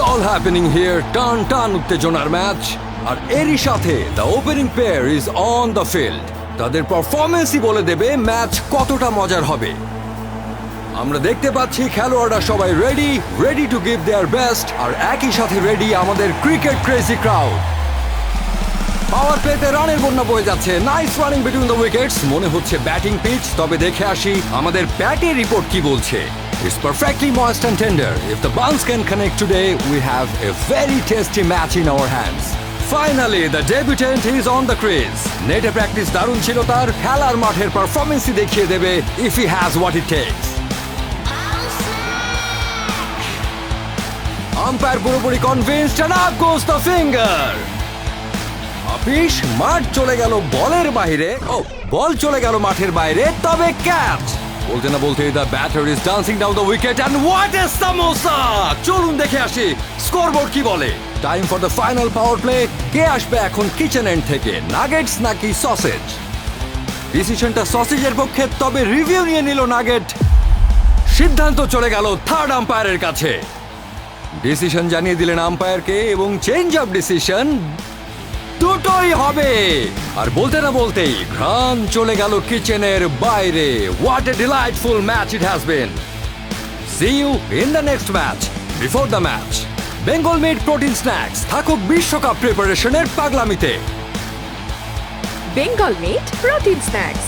all happening here. টান উত্তেজনার match, আর এরই সাথে the opening pair is on the field. তাদের পারফরমেন্সই বলে দেবে ম্যাচ কতটা মজার হবে। আমরা দেখতে পাচ্ছি খেলোয়াড়রা সবাই ready to give their best, আর একই সাথে রেডি আমাদের ক্রিকেট ক্রেজি ক্রাউড। পাওয়ার প্লেতে রানের বন্যা বয়ে যাচ্ছে। Nice running between the wickets. মনে হচ্ছে ব্যাটিং পিচ, তবে দেখে আসি আমাদের ব্যাটের রিপোর্ট কি বলছে। It's perfectly moist and tender. If the buns can connect today, we have a very tasty match in our hands. Finally, the debutant is on the crease. নেটে প্র্যাকটিস দারুণ ছিল তার, খেলার মাঠের পারফরমেন্সই দেখিয়ে দেবে if he has what it takes. Umpire পুরোপুরি convinced, and up goes the finger. আপিস, মাঠ চলে গেল বলের বাইরে। বল চলে গেল মাঠের বাইরে, তবে ক্যাচ। বলতে না বলতে the batter is dancing down the wicket, and what a samosa! চলুন দেখে আসি স্কোরবোর্ড কি বলে। Time for the final power play. কে আসবে এখন কিচেন এন্ড থেকে, নাগেটস নাকি সসেজ? ডিসিশনটা সসেজের পক্ষে, তবে রিভিউ নিয়ে নিল নাগেট। সিদ্ধান্ত চলে গেল থার্ড আম্পায়ারের কাছে। ডিসিশন জানিয়ে দিলেন আম্পায়ারকে, এবং চেঞ্জ অফ ডিসিশন দুটোই হবে। আর বলতে না বলতেই ঘ্রাণ চলে গেল কিচেনের বাইরে। What a delightful match it has been. See you in the next match. Before the match, Bengal Meat protein snacks থাকুক বিশ্বকাপ প্রিপারেশনের পাগলামিতে। Bengal Meat protein snacks.